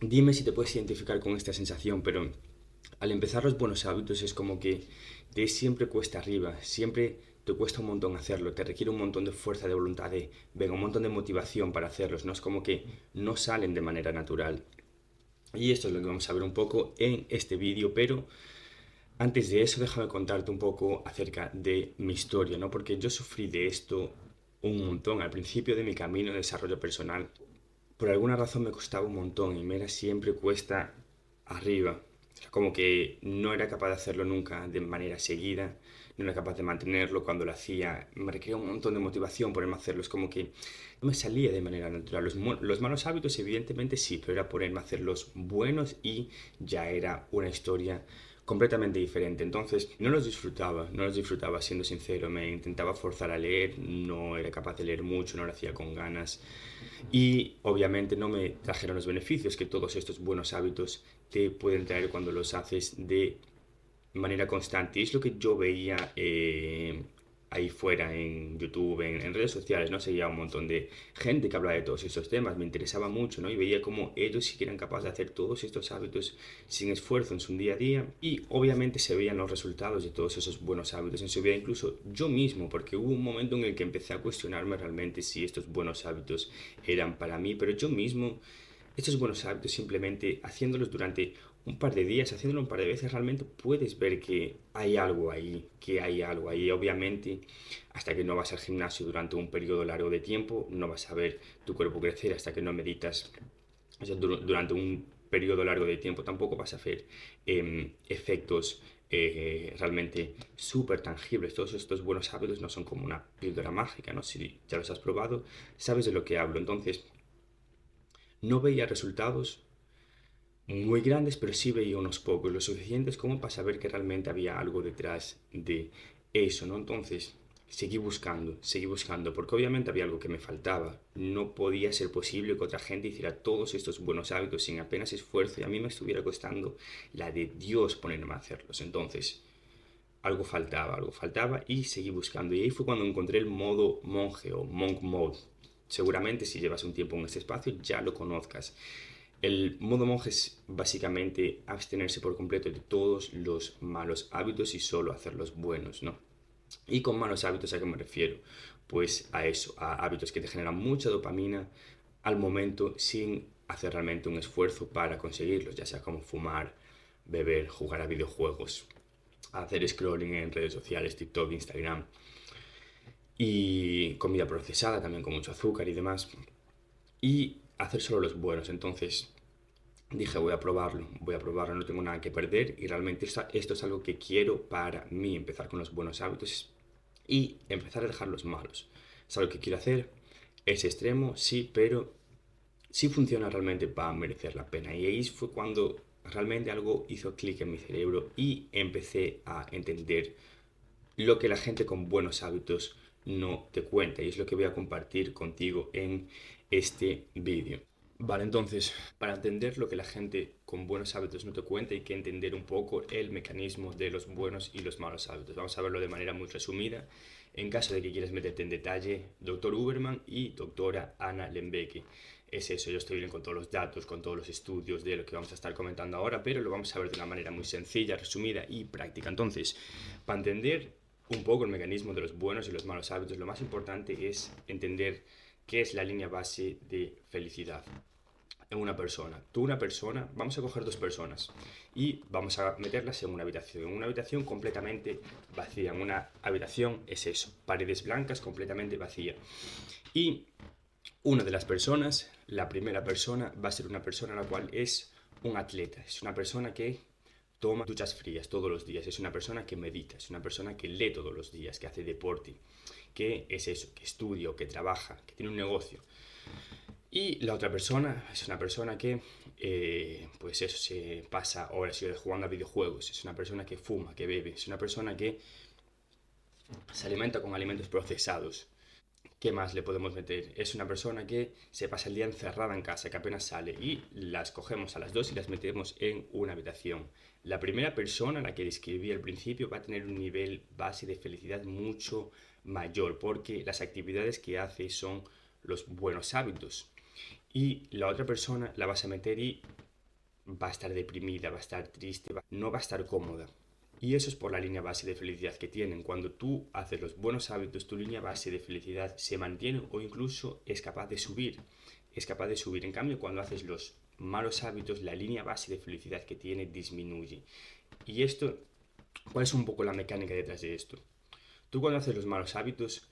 Dime si te puedes identificar con esta sensación, pero al empezar los buenos hábitos es como que te siempre cuesta arriba, siempre te cuesta un montón hacerlo, te requiere un montón de fuerza de voluntad, venga, un montón de motivación para hacerlos, no es como que no salen de manera natural. Y esto es lo que vamos a ver un poco en este vídeo, pero antes de eso déjame contarte un poco acerca de mi historia, ¿no? Porque yo sufrí de esto un montón al principio de mi camino de desarrollo personal. Por alguna razón me costaba un montón y me era siempre cuesta arriba. O sea, como que no era capaz de hacerlo nunca de manera seguida, no era capaz de mantenerlo cuando lo hacía. Me requería un montón de motivación ponerme a hacerlo. Es como que no me salía de manera natural. Los malos hábitos, evidentemente sí, pero era ponerme a hacer los buenos y ya era una historia completamente diferente. Entonces, no los disfrutaba siendo sincero. Me intentaba forzar a leer, no era capaz de leer mucho, no lo hacía con ganas. Y obviamente no me trajeron los beneficios que todos estos buenos hábitos te pueden traer cuando los haces de manera constante. Y es lo que yo veía ahí fuera en YouTube, en redes sociales, ¿no? Seguía un montón de gente que hablaba de todos estos temas, me interesaba mucho, ¿no? Y veía cómo ellos sí que eran capaces de hacer todos estos hábitos sin esfuerzo en su día a día y obviamente se veían los resultados de todos esos buenos hábitos en su vida, incluso yo mismo, porque hubo un momento en el que empecé a cuestionarme realmente si estos buenos hábitos eran para mí, pero yo mismo estos buenos hábitos simplemente haciéndolos durante un par de días, haciéndolo un par de veces, realmente puedes ver que hay algo ahí, que hay algo ahí. Obviamente, hasta que no vas al gimnasio durante un periodo largo de tiempo, no vas a ver tu cuerpo crecer, hasta que no meditas, o sea, durante un periodo largo de tiempo tampoco vas a ver efectos realmente súper tangibles. Todos estos buenos hábitos no son como una píldora mágica, ¿no? Si ya los has probado, sabes de lo que hablo. Entonces, no veía resultados muy grandes, pero sí veía unos pocos, lo suficientes como para saber que realmente había algo detrás de eso, ¿no? Entonces, seguí buscando, porque obviamente había algo que me faltaba. No podía ser posible que otra gente hiciera todos estos buenos hábitos sin apenas esfuerzo y a mí me estuviera costando la de Dios ponerme a hacerlos. Entonces, algo faltaba y seguí buscando. Y ahí fue cuando encontré el modo monje o monk mode. Seguramente si llevas un tiempo en este espacio ya lo conozcas. El modo monje es básicamente abstenerse por completo de todos los malos hábitos y solo hacer los buenos, ¿no? Y con malos hábitos, ¿a qué me refiero? Pues a eso, a hábitos que te generan mucha dopamina al momento sin hacer realmente un esfuerzo para conseguirlos, ya sea como fumar, beber, jugar a videojuegos, hacer scrolling en redes sociales, TikTok, Instagram y comida procesada también con mucho azúcar y demás. Y hacer solo los buenos. Entonces, dije, voy a probarlo, no tengo nada que perder y realmente esto es algo que quiero para mí, empezar con los buenos hábitos y empezar a dejar los malos. Es algo que quiero hacer, es extremo, sí, pero sí funciona realmente para merecer la pena. Y ahí fue cuando realmente algo hizo clic en mi cerebro y empecé a entender lo que la gente con buenos hábitos no te cuenta y es lo que voy a compartir contigo en este vídeo. Vale, entonces, para entender lo que la gente con buenos hábitos no te cuenta hay que entender un poco el mecanismo de los buenos y los malos hábitos. Vamos a verlo de manera muy resumida. En caso de que quieras meterte en detalle, doctor Uberman y doctora Ana Lembeke. Es eso, yo estoy bien con todos los datos, con todos los estudios de lo que vamos a estar comentando ahora, pero lo vamos a ver de una manera muy sencilla, resumida y práctica. Entonces, para entender un poco el mecanismo de los buenos y los malos hábitos, lo más importante es entender qué es la línea base de felicidad en una persona. Una persona, vamos a coger dos personas y vamos a meterlas en una habitación completamente vacía. En una habitación es eso, paredes blancas completamente vacía. Y una de las personas, la primera persona, va a ser una persona la cual es un atleta, es una persona que toma duchas frías todos los días, es una persona que medita, es una persona que lee todos los días, que hace deporte, que es eso, que estudia o que trabaja, que tiene un negocio. Y la otra persona es una persona que, pues eso, se pasa horas y horas jugando a videojuegos, es una persona que fuma, que bebe, es una persona que se alimenta con alimentos procesados. ¿Qué más le podemos meter? Es una persona que se pasa el día encerrada en casa, que apenas sale y las cogemos a las dos y las metemos en una habitación. La primera persona, la que describí al principio, va a tener un nivel base de felicidad mucho mayor porque las actividades que hace son los buenos hábitos. Y la otra persona la vas a meter y va a estar deprimida, va a estar triste, no va a estar cómoda. Y eso es por la línea base de felicidad que tienen. Cuando tú haces los buenos hábitos, tu línea base de felicidad se mantiene o incluso es capaz de subir. Es capaz de subir. En cambio, cuando haces los malos hábitos, la línea base de felicidad que tiene disminuye. Y esto, ¿cuál es un poco la mecánica detrás de esto? Tú cuando haces los malos hábitos,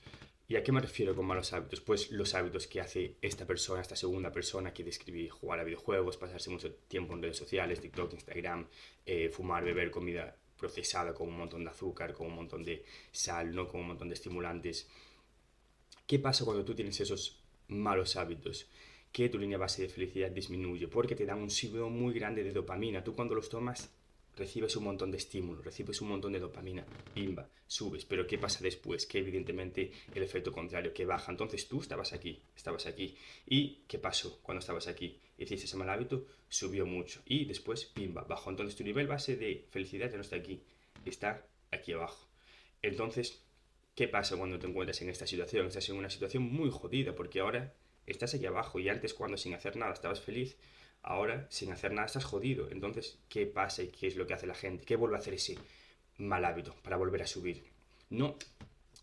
¿y a qué me refiero con malos hábitos? Pues los hábitos que hace esta persona, esta segunda persona que describí, jugar a videojuegos, pasarse mucho tiempo en redes sociales, TikTok, Instagram, fumar, beber comida procesada con un montón de azúcar, con un montón de sal, ¿no? Con un montón de estimulantes. ¿Qué pasa cuando tú tienes esos malos hábitos? Que tu línea base de felicidad disminuye porque te dan un subidón muy grande de dopamina. Tú cuando los tomas recibes un montón de estímulos, recibes un montón de dopamina, pimba, subes, pero ¿qué pasa después? Que evidentemente el efecto contrario, que baja. Entonces tú estabas aquí. ¿Y qué pasó cuando estabas aquí? Hiciste ese mal hábito, subió mucho y después, pimba, bajó. Entonces tu nivel base de felicidad ya no está aquí, está aquí abajo. Entonces, ¿qué pasa cuando te encuentras en esta situación? Estás en una situación muy jodida porque ahora estás aquí abajo y antes cuando sin hacer nada estabas feliz, ahora sin hacer nada estás jodido. Entonces, ¿qué pasa y qué es lo que hace la gente? ¿Qué vuelve a hacer ese mal hábito para volver a subir? No,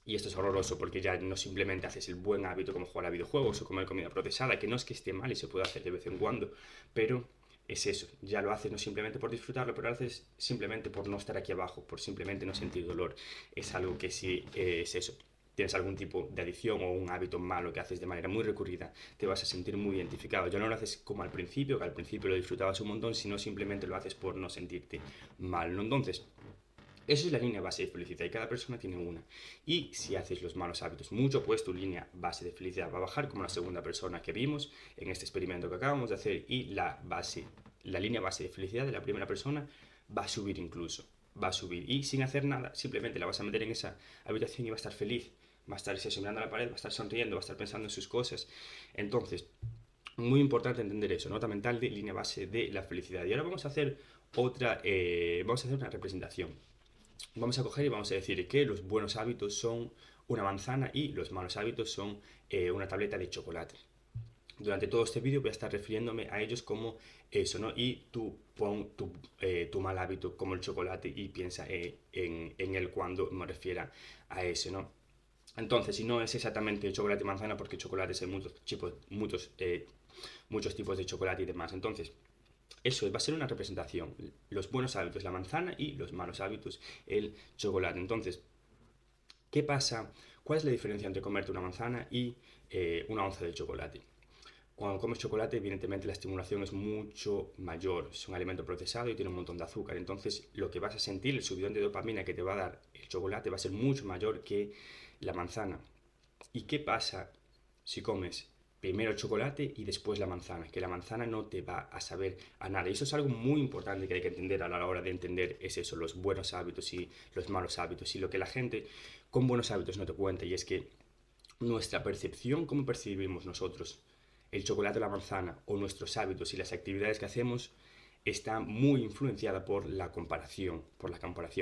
y esto es horroroso porque ya no simplemente haces el buen hábito como jugar a videojuegos o comer comida procesada, que no es que esté mal y se puede hacer de vez en cuando, pero es eso, ya lo haces no simplemente por disfrutarlo, pero lo haces simplemente por no estar aquí abajo, por simplemente no sentir dolor. Es algo que si es eso, tienes algún tipo de adicción o un hábito malo que haces de manera muy recurrida, te vas a sentir muy identificado. Ya no lo haces como al principio, que al principio lo disfrutabas un montón, sino simplemente lo haces por no sentirte mal, ¿no? Entonces, eso es la línea base de felicidad y cada persona tiene una. Y si haces los malos hábitos mucho, pues tu línea base de felicidad va a bajar como la segunda persona que vimos en este experimento que acabamos de hacer y la línea base de felicidad de la primera persona va a subir incluso. Va a subir y sin hacer nada, simplemente la vas a meter en esa habitación y va a estar feliz. Va a estar mirando a la pared, va a estar sonriendo, va a estar pensando en sus cosas. Entonces, muy importante entender eso, nota mental de línea base de la felicidad. Y ahora vamos a hacer vamos a hacer una representación. Vamos a coger y vamos a decir que los buenos hábitos son una manzana y los malos hábitos son una tableta de chocolate. Durante todo este vídeo voy a estar refiriéndome a ellos como eso, ¿no? Y tú pon tu mal hábito como el chocolate y piensa en él cuando me refiera a ese, ¿no? Entonces, si no es exactamente chocolate y manzana, porque chocolates hay muchos tipos de chocolate y demás. Entonces, eso va a ser una representación. Los buenos hábitos, la manzana, y los malos hábitos, el chocolate. Entonces, ¿qué pasa? ¿Cuál es la diferencia entre comerte una manzana y una onza de chocolate? Cuando comes chocolate, evidentemente la estimulación es mucho mayor. Es un alimento procesado y tiene un montón de azúcar. Entonces, lo que vas a sentir, el subidón de dopamina que te va a dar el chocolate, va a ser mucho mayor que la manzana. ¿Y qué pasa si comes primero el chocolate y después la manzana? Que la manzana no te va a saber a nada. Y eso es algo muy importante que hay que entender a la hora de entender es eso, los buenos hábitos y los malos hábitos. Y lo que la gente con buenos hábitos no te cuenta y es que nuestra percepción, cómo percibimos nosotros el chocolate o la manzana o nuestros hábitos y las actividades que hacemos está muy influenciada por la comparación,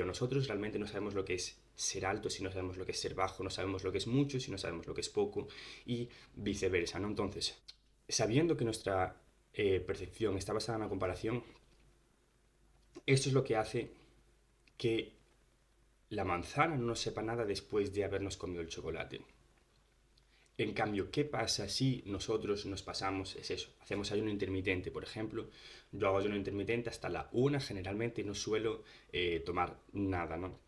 Nosotros realmente no sabemos lo que es ser alto si no sabemos lo que es ser bajo, no sabemos lo que es mucho si no sabemos lo que es poco y viceversa, ¿no? Entonces, sabiendo que nuestra percepción está basada en la comparación, esto es lo que hace que la manzana no nos sepa nada después de habernos comido el chocolate. En cambio, ¿qué pasa si nosotros nos pasamos? Es eso, hacemos ayuno intermitente, por ejemplo. Yo hago ayuno intermitente hasta la una, generalmente no suelo tomar nada, ¿no?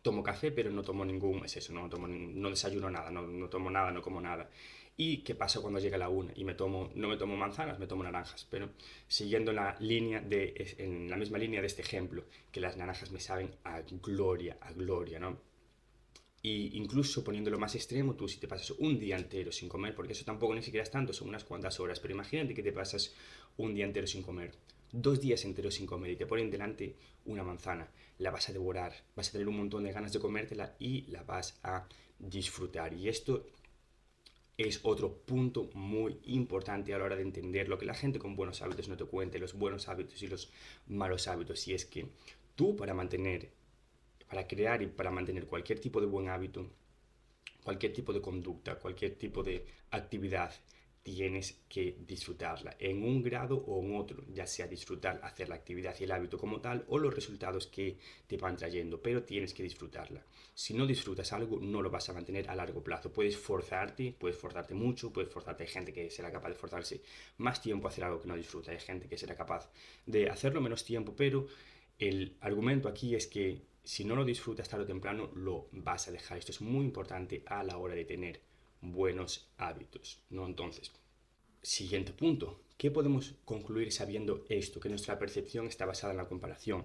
Tomo café, pero no tomo ningún, es eso, no desayuno nada, no tomo nada, no como nada. ¿Y qué pasa cuando llega la una? Y no me tomo manzanas, me tomo naranjas, pero siguiendo en la misma línea de este ejemplo, que las naranjas me saben a gloria, ¿no? Y incluso poniéndolo más extremo, tú si te pasas un día entero sin comer, porque eso tampoco ni siquiera es tanto, son unas cuantas horas, pero imagínate que te pasas un día entero sin comer, 2 días enteros sin comer y te ponen delante una manzana, la vas a devorar, vas a tener un montón de ganas de comértela y la vas a disfrutar. Y esto es otro punto muy importante a la hora de entender lo que la gente con buenos hábitos no te cuente, los buenos hábitos y los malos hábitos. Y es que tú para crear y para mantener cualquier tipo de buen hábito, cualquier tipo de conducta, cualquier tipo de actividad, tienes que disfrutarla en un grado o en otro, ya sea disfrutar, hacer la actividad y el hábito como tal o los resultados que te van trayendo, pero tienes que disfrutarla. Si no disfrutas algo, no lo vas a mantener a largo plazo. Puedes forzarte mucho, puedes forzarte. Hay gente que será capaz de forzarse más tiempo a hacer algo que no disfruta, hay gente que será capaz de hacerlo menos tiempo, pero el argumento aquí es que si no lo disfrutas tarde o temprano, lo vas a dejar. Esto es muy importante a la hora de tener buenos hábitos, ¿no? Entonces, siguiente punto. ¿Qué podemos concluir sabiendo esto? Que nuestra percepción está basada en la comparación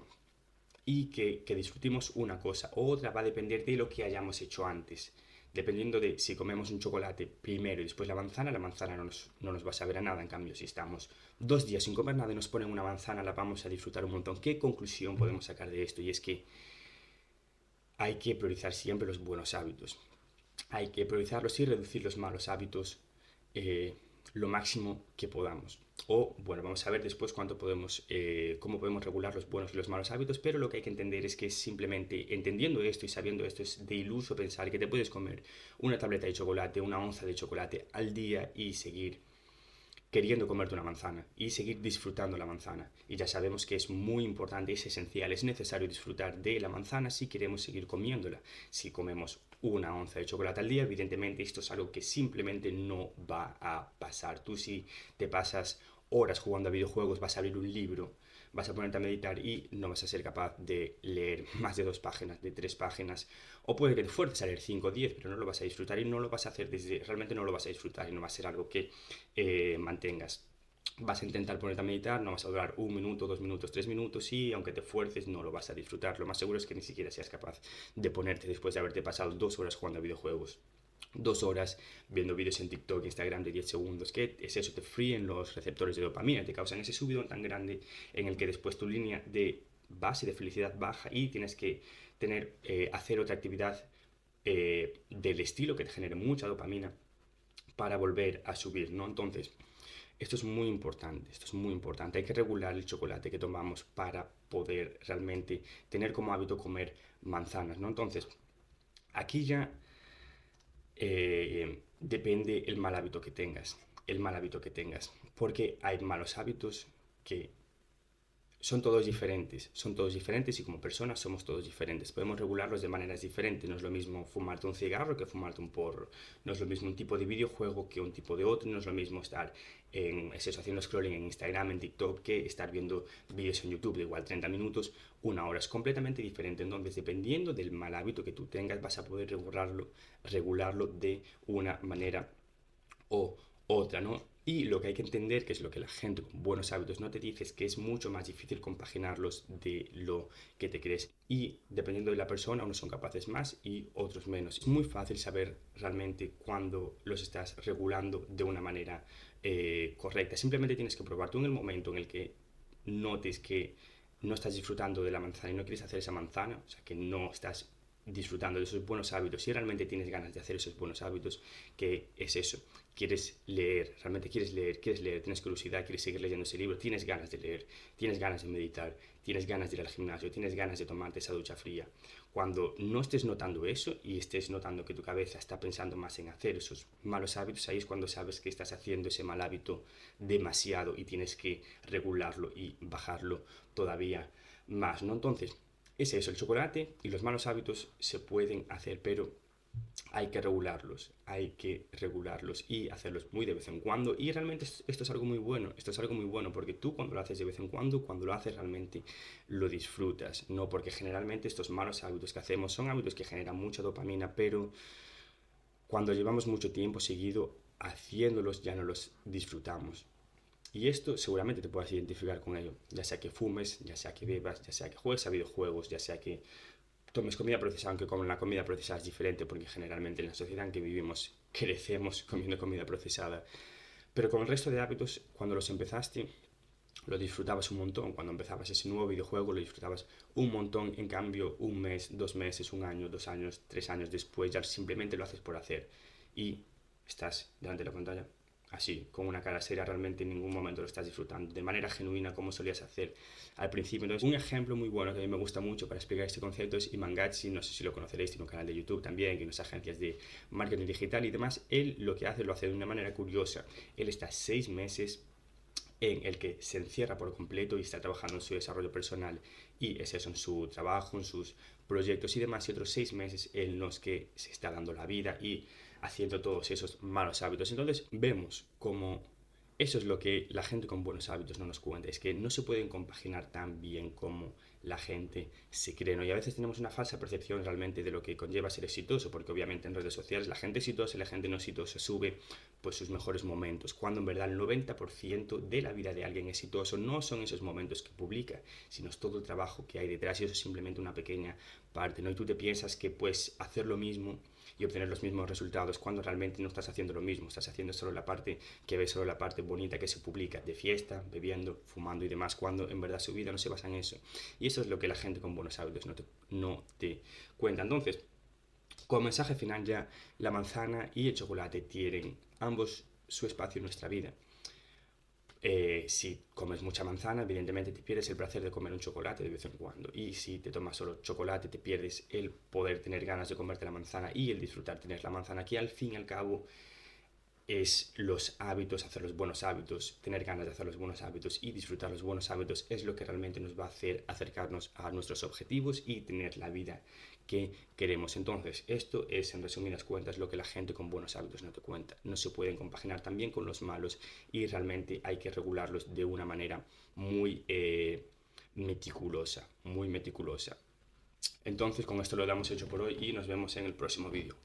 y que disfrutimos una cosa o otra va a depender de lo que hayamos hecho antes. Dependiendo de si comemos un chocolate primero y después la manzana no nos va a saber a nada. En cambio, si estamos 2 días sin comer nada y nos ponen una manzana, la vamos a disfrutar un montón. ¿Qué conclusión podemos sacar de esto? Y es que hay que priorizar siempre los buenos hábitos. Hay que priorizarlos y reducir los malos hábitos lo máximo que podamos. O, bueno, vamos a ver después cómo podemos regular los buenos y los malos hábitos, pero lo que hay que entender es que simplemente entendiendo esto y sabiendo esto es de iluso pensar que te puedes comer una tableta de chocolate, una onza de chocolate al día y seguir queriendo comerte una manzana y seguir disfrutando la manzana. Y ya sabemos que es muy importante, es esencial, es necesario disfrutar de la manzana si queremos seguir comiéndola. Si comemos una onza de chocolate al día, evidentemente esto es algo que simplemente no va a pasar. Tú si te pasas horas jugando a videojuegos, vas a abrir un libro, vas a ponerte a meditar y no vas a ser capaz de leer más de 2 páginas, de 3 páginas, o puede que te fuerces a leer 5 o 10, pero no lo vas a disfrutar y no lo vas a hacer realmente no lo vas a disfrutar y no va a ser algo que mantengas. Vas a intentar ponerte a meditar, no vas a durar 1 minuto, 2 minutos, 3 minutos y aunque te fuerces no lo vas a disfrutar. Lo más seguro es que ni siquiera seas capaz de ponerte después de haberte pasado 2 horas jugando a videojuegos. 2 horas viendo vídeos en TikTok, Instagram de 10 segundos. ¿Qué es eso? Te fríen los receptores de dopamina, te causan ese subidón tan grande en el que después tu línea de base de felicidad baja y tienes que hacer otra actividad del estilo que te genere mucha dopamina para volver a subir, ¿no? Entonces, esto es muy importante, esto es muy importante. Hay que regular el chocolate que tomamos para poder realmente tener como hábito comer manzanas, ¿no? Entonces, aquí ya depende el mal hábito que tengas, porque hay malos hábitos que son todos diferentes y como personas somos todos diferentes. Podemos regularlos de maneras diferentes. No es lo mismo fumarte un cigarro que fumarte un porro. No es lo mismo un tipo de videojuego que un tipo de otro. No es lo mismo estar haciendo scrolling en Instagram, en TikTok, que estar viendo vídeos en YouTube de igual 30 minutos, 1 hora. Es completamente diferente. Entonces, dependiendo del mal hábito que tú tengas, vas a poder regularlo de una manera o otra, ¿no? Y lo que hay que entender, que es lo que la gente con buenos hábitos no te dice, es que es mucho más difícil compaginarlos de lo que te crees. Y dependiendo de la persona, unos son capaces más y otros menos. Es muy fácil saber realmente cuándo los estás regulando de una manera correcta. Simplemente tienes que probar tú en el momento en el que notes que no estás disfrutando de la manzana y no quieres hacer esa manzana, o sea, que no estás disfrutando de esos buenos hábitos y realmente tienes ganas de hacer esos buenos hábitos, que es eso, quieres leer, realmente quieres leer, tienes curiosidad, quieres seguir leyendo ese libro, tienes ganas de leer, tienes ganas de meditar, tienes ganas de ir al gimnasio, tienes ganas de tomarte esa ducha fría. Cuando no estés notando eso y estés notando que tu cabeza está pensando más en hacer esos malos hábitos, ahí es cuando sabes que estás haciendo ese mal hábito demasiado y tienes que regularlo y bajarlo todavía más, ¿no? Entonces, es eso, el chocolate y los malos hábitos se pueden hacer, pero hay que regularlos y hacerlos muy de vez en cuando. Y realmente esto es algo muy bueno, porque tú cuando lo haces de vez en cuando lo haces realmente lo disfrutas, ¿no? Porque generalmente estos malos hábitos que hacemos son hábitos que generan mucha dopamina, pero cuando llevamos mucho tiempo seguido haciéndolos ya no los disfrutamos. Y esto seguramente te puedas identificar con ello, ya sea que fumes, ya sea que bebas, ya sea que juegues a videojuegos, ya sea que tomes comida procesada, aunque con la comida procesada es diferente, porque generalmente en la sociedad en que vivimos crecemos comiendo comida procesada. Pero con el resto de hábitos, cuando los empezaste, lo disfrutabas un montón. Cuando empezabas ese nuevo videojuego, lo disfrutabas un montón. En cambio, 1 mes, 2 meses, 1 año, 2 años, 3 años después, ya simplemente lo haces por hacer. Y estás delante de la pantalla así, con una cara seria, realmente en ningún momento lo estás disfrutando, de manera genuina como solías hacer al principio. Entonces, un ejemplo muy bueno que a mí me gusta mucho para explicar este concepto es Iman Gadzhi, no sé si lo conoceréis, tiene un canal de YouTube también, que unas agencias de marketing digital y demás. Él lo hace de una manera curiosa. Él está 6 meses en el que se encierra por completo y está trabajando en su desarrollo personal y es eso, en su trabajo, en sus proyectos y demás, y otros 6 meses en los que se está dando la vida y haciendo todos esos malos hábitos. Entonces vemos como eso es lo que la gente con buenos hábitos no nos cuenta, es que no se pueden compaginar tan bien como la gente se cree, ¿no? Y a veces tenemos una falsa percepción realmente de lo que conlleva ser exitoso, porque obviamente en redes sociales la gente exitosa y la gente no exitosa sube pues sus mejores momentos, cuando en verdad el 90% de la vida de alguien exitoso no son esos momentos que publica, sino es todo el trabajo que hay detrás y eso es simplemente una pequeña parte, ¿no? Y tú te piensas que puedes hacer lo mismo y obtener los mismos resultados cuando realmente no estás haciendo lo mismo, estás haciendo solo la parte que ves, solo la parte bonita que se publica de fiesta, bebiendo, fumando y demás, cuando en verdad su vida no se basa en eso. Y eso es lo que la gente con buenos hábitos no te cuenta. Entonces, como mensaje final ya, la manzana y el chocolate tienen ambos su espacio en nuestra vida. Si comes mucha manzana, evidentemente te pierdes el placer de comer un chocolate de vez en cuando. Y si te tomas solo chocolate, te pierdes el poder tener ganas de comerte la manzana y el disfrutar tener la manzana, que al fin y al cabo es los hábitos, hacer los buenos hábitos, tener ganas de hacer los buenos hábitos y disfrutar los buenos hábitos es lo que realmente nos va a hacer acercarnos a nuestros objetivos y tener la vida que queremos. Entonces, esto es en resumidas cuentas lo que la gente con buenos hábitos no te cuenta. No se pueden compaginar también con los malos y realmente hay que regularlos de una manera muy meticulosa, muy meticulosa. Entonces, con esto lo damos hecho por hoy y nos vemos en el próximo vídeo.